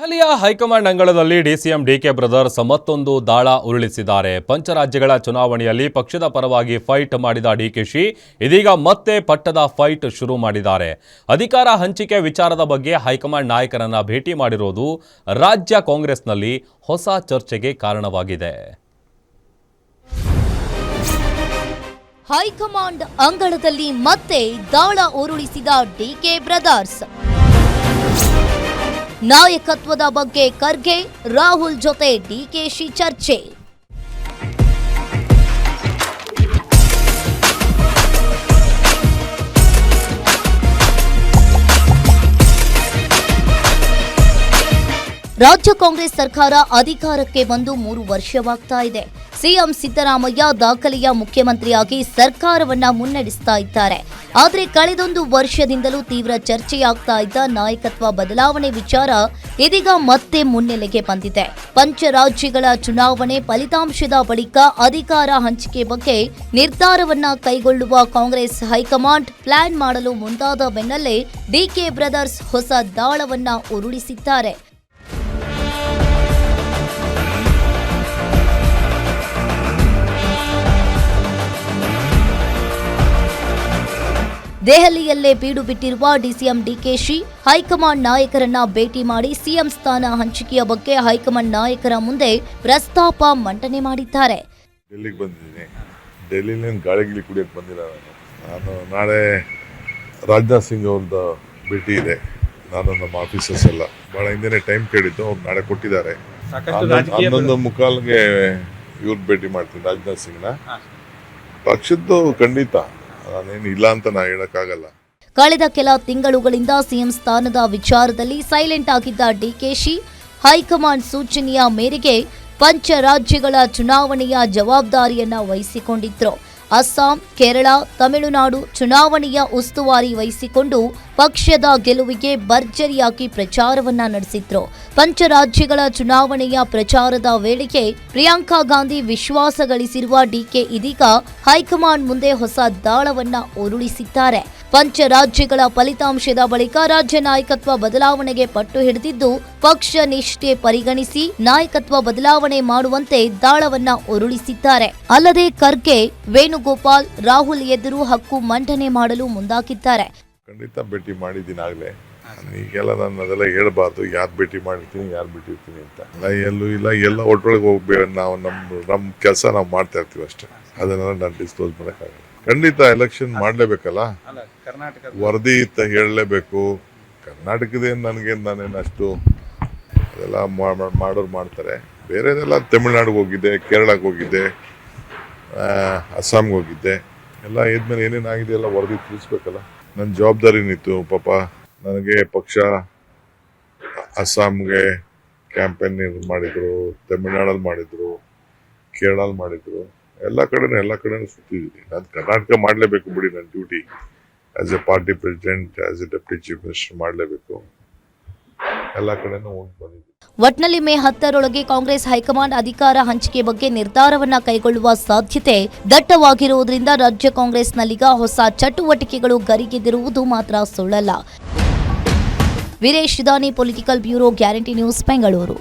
ದೆಹಲಿಯ ಹೈಕಮಾಂಡ್ ಅಂಗಳದಲ್ಲಿ DCM DK brothers ಮತ್ತೊಂದು ದಾಳ ಉರುಳಿಸಿದ್ದಾರೆ. ಪಂಚರಾಜ್ಯಗಳ ಚುನಾವಣೆಯಲ್ಲಿ ಪಕ್ಷದ ಪರವಾಗಿ ಫೈಟ್ ಮಾಡಿದ ಡಿಕೆಶಿ ಇದೀಗ ಮತ್ತೆ ಪಟ್ಟದ ಫೈಟ್ ಶುರು ಮಾಡಿದ್ದಾರೆ. ಅಧಿಕಾರ ಹಂಚಿಕೆ ವಿಚಾರದ ಬಗ್ಗೆ ಹೈಕಮಾಂಡ್ ನಾಯಕರನ್ನ ಭೇಟಿ ಮಾಡಿರೋದು ರಾಜ್ಯ ಕಾಂಗ್ರೆಸ್ನಲ್ಲಿ ಹೊಸ ಚರ್ಚೆಗೆ ಕಾರಣವಾಗಿದೆ. ಹೈಕಮಾಂಡ್ ಅಂಗಳದಲ್ಲಿ ಮತ್ತೆ ದಾಳ ಉರುಳಿಸಿದ ಡಿಕೆ ಬ್ರದರ್ಸ್. ನಾಯಕತ್ವದ ಬಗ್ಗೆ ಖರ್ಗೆ, ರಾಹುಲ್ ಜೊತೆ ಡಿಕೆಶಿ ಚರ್ಚೆ. ರಾಜ್ಯ ಕಾಂಗ್ರೆಸ್ ಸರ್ಕಾರ ಅಧಿಕಾರಕ್ಕೆ ಬಂದು 3 ವರ್ಷವಾಗ್ತಾ ಇದೆ. ಸಿಎಂ ಸಿದ್ದರಾಮಯ್ಯ ದಾಖಲೆಯ ಮುಖ್ಯಮಂತ್ರಿಯಾಗಿ ಸರ್ಕಾರವನ್ನ ಮುನ್ನಡೆಸ್ತಾ ಇದ್ದಾರೆ. ಆದರೆ ಕಳೆದೊಂದು ವರ್ಷದಿಂದಲೂ ತೀವ್ರ ಚರ್ಚೆಯಾಗ್ತಾ ಇದ್ದ ನಾಯಕತ್ವ ಬದಲಾವಣೆ ವಿಚಾರ ಇದೀಗ ಮತ್ತೆ ಮುನ್ನೆಲೆಗೆ ಬಂದಿದೆ. ಪಂಚರಾಜ್ಯಗಳ ಚುನಾವಣೆ ಫಲಿತಾಂಶದ ಬಳಿಕ ಅಧಿಕಾರ ಹಂಚಿಕೆ ಬಗ್ಗೆ ನಿರ್ಧಾರವನ್ನ ಕೈಗೊಳ್ಳುವ ಕಾಂಗ್ರೆಸ್ ಹೈಕಮಾಂಡ್ ಪ್ಲಾನ್ ಮಾಡಲು ಮುಂದಾದ ಬೆನ್ನಲ್ಲೇ ಡಿಕೆ ಬ್ರದರ್ಸ್ ಹೊಸ ದಾಳವನ್ನ ಉರುಳಿಸಿದ್ದಾರೆ. ದೆಹಲಿಯಲ್ಲೇ ಬೀಡು ಬಿಟ್ಟಿರುವ ಡಿಸಿಎಂ ಡಿಕೆಶಿ ಹೈಕಮಾಂಡ್ ನಾಯಕರನ್ನ ಭೇಟಿ ಮಾಡಿ ಸಿಎಂ ಸ್ಥಾನ ಹಂಚಿಕೆಯ ಬಗ್ಗೆ ಹೈಕಮಾಂಡ್ ನಾಯಕರ ಮುಂದೆ ಪ್ರಸ್ತಾಪ ಮಂಡನೆ ಮಾಡಿದ್ದಾರೆ. ಡೆಲ್ಲಿಗೆ ಬಂದಿದ್ದೀನಿ. ಡೆಲ್ಲಿಲಿ ಗಾಳಿಗಿಳಿ ಕುಡಿಯೋಕೆ ಬಂದಿಲ್ಲ. ನಾನು ನಾಳೆ ರಾಜನಾಥ್ ಸಿಂಗ್ ಅವ್ರದ್ದು ಭೇಟಿ ಇದೆ. ನಾನು ನಮ್ಮ ಆಫೀಸರ್ಸ್ ಎಲ್ಲ ಭಾಳ ಹಿಂದೆನೇ ಟೈಮ್ ಕೇಳಿದ್ದು, ಅವ್ರು ನಾಳೆ ಕೊಟ್ಟಿದ್ದಾರೆ. 11:15ಗೆ ಇವ್ರು ಭೇಟಿ ಮಾಡ್ತೀನಿ ರಾಜನಾಥ್ ಸಿಂಗ್ನ. ಪಕ್ಷದ್ದು ಖಂಡಿತ ನಾನೇನು ಇಲ್ಲ ಅಂತ ನಾ ಹೇಳಕ್ಕಾಗಲ್ಲ. ಕಳೆದ ಕೆಲ ತಿಂಗಳುಗಳಿಂದ ಸಿಎಂ ಸ್ಥಾನದ ವಿಚಾರದಲ್ಲಿ ಸೈಲೆಂಟ್ ಆಗಿದ್ದ ಡಿಕೆಶಿ ಹೈಕಮಾಂಡ್ ಸೂಚನೆಯ ಮೇರೆಗೆ ಪಂಚರಾಜ್ಯಗಳ ಚುನಾವಣೆಯ ಜವಾಬ್ದಾರಿಯನ್ನ ವಹಿಸಿಕೊಂಡಿದ್ರು. ಅಸ್ಸಾಂ, ಕೇರಳ, ತಮಿಳುನಾಡು ಚುನಾವಣೆಯ ಉಸ್ತುವಾರಿ ವಹಿಸಿಕೊಂಡು ಪಕ್ಷದ ಗೆಲುವಿಗೆ ಭರ್ಜರಿಯಾಗಿ ಪ್ರಚಾರವನ್ನ ನಡೆಸಿದ್ರು. ಪಂಚರಾಜ್ಯಗಳ ಚುನಾವಣೆಯ ಪ್ರಚಾರದ ವೇಳೆಗೆ ಪ್ರಿಯಾಂಕಾ ಗಾಂಧಿ ವಿಶ್ವಾಸ ಗಳಿಸಿರುವ ಡಿಕೆ ಇದೀಗ ಹೈಕಮಾಂಡ್ ಮುಂದೆ ಹೊಸ ದಾಳವನ್ನ ಉರುಳಿಸಿದ್ದಾರೆ. ಪಂಚರಾಜ್ಯಗಳ ಫಲಿತಾಂಶದ ಬಳಿಕ ರಾಜ್ಯ ನಾಯಕತ್ವ ಬದಲಾವಣೆಗೆ ಪಟ್ಟು ಹಿಡಿದಿದ್ದು ಪಕ್ಷ ನಿಷ್ಠೆ ಪರಿಗಣಿಸಿ ನಾಯಕತ್ವ ಬದಲಾವಣೆ ಮಾಡುವಂತೆ ದಾಳವನ್ನ ಉರುಳಿಸಿದ್ದಾರೆ. ಅಲ್ಲದೆ ಖರ್ಗೆ, ವೇಣುಗೋಪಾಲ್, ರಾಹುಲ್ ಎದುರು ಹಕ್ಕು ಮಂಡನೆ ಮಾಡಲು ಮುಂದಾಗಿದ್ದಾರೆ. ಖಂಡಿತ ಭೇಟಿ ಮಾಡಿದ್ದೀನಿ ಆಗಲೇ. ಈಗೆಲ್ಲ ನಾನು ಅದೆಲ್ಲ ಹೇಳ್ಬಾರ್ದು, ಯಾರು ಭೇಟಿ ಮಾಡಿರ್ತೀನಿ ಯಾರು ಬಿಟ್ಟಿರ್ತೀನಿ ಅಂತ. ಎಲ್ಲೂ ಇಲ್ಲ, ಎಲ್ಲ ಒಟ್ಟೊಳಗೆ ಹೋಗ್ಬೇಕು. ನಾವು ನಮ್ಮ ಕೆಲಸ ನಾವು ಮಾಡ್ತಾ ಇರ್ತೀವಿ ಅಷ್ಟೇ. ಅದನ್ನೆಲ್ಲ ನಾನು ಡಿಸ್ಕ್ಲೋಸ್ ಮಾಡೋಕ್ಕಾಗಲ್ಲ. ಖಂಡಿತ ಎಲೆಕ್ಷನ್ ಮಾಡಲೇಬೇಕಲ್ಲ, ವರದಿ ಇತ್ತ ಹೇಳಲೇಬೇಕು. ಕರ್ನಾಟಕದೇನು ನಾನೇನು ಅಷ್ಟು ಅದೆಲ್ಲ ಮಾಡೋರು ಮಾಡ್ತಾರೆ. ಬೇರೆದೆಲ್ಲ ತಮಿಳ್ನಾಡಿಗೆ ಹೋಗಿದ್ದೆ, ಕೇರಳಕ್ಕೆ ಹೋಗಿದ್ದೆ, ಅಸ್ಸಾಂಗೆ ಹೋಗಿದ್ದೆ. ಎಲ್ಲ ಇದ್ಮೇಲೆ ಏನೇನಾಗಿದೆ ಎಲ್ಲ ವರದಿ ತಿಳಿಸ್ಬೇಕಲ್ಲ. ನನ್ನ ಜವಾಬ್ದಾರಿನಿತ್ತು. ಪಾಪ ನನಗೆ ಪಕ್ಷ ಅಸ್ಸಾಂಗೆ ಕ್ಯಾಂಪೇನ್ ಮಾಡಿದ್ರು, ತಮಿಳ್ನಾಡಲ್ಲಿ ಮಾಡಿದ್ರು, ಕೇರಳಲ್ಲಿ ಮಾಡಿದ್ರು. ಎಲ್ಲ ಕಡೆನೂ ಸುತ್ತಿದ್ದೀನಿ. ನಾನು ಕರ್ನಾಟಕ ಮಾಡಲೇಬೇಕು ಬಿಡಿ, ನನ್ನ duty as A party president, as A deputy chief minister ಮಾಡಲೇಬೇಕು. ಎಲ್ಲ ಕಡೆನೂ ಹೋಗಿ ಬಂದಿದ್ದೀನಿ. ಒಟ್ನಲ್ಲಿ ಮೇ 10ರೊಳಗೆ ಕಾಂಗ್ರೆಸ್ ಹೈಕಮಾಂಡ್ ಅಧಿಕಾರ ಹಂಚಿಕೆ ಬಗ್ಗೆ ನಿರ್ಧಾರವನ್ನ ಕೈಗೊಳ್ಳುವ ಸಾಧ್ಯತೆ ದಟ್ಟವಾಗಿರುವುದರಿಂದ ರಾಜ್ಯ ಕಾಂಗ್ರೆಸ್ನಲ್ಲೀಗ ಹೊಸ ಚಟುವಟಿಕೆಗಳು ಗರಿಗೆದಿರುವುದು ಮಾತ್ರ ಸುಳ್ಳಲ್ಲ. ವೀರೇಶ್ ದಾನಿ, political bureau, guarantee news, Bengaluru.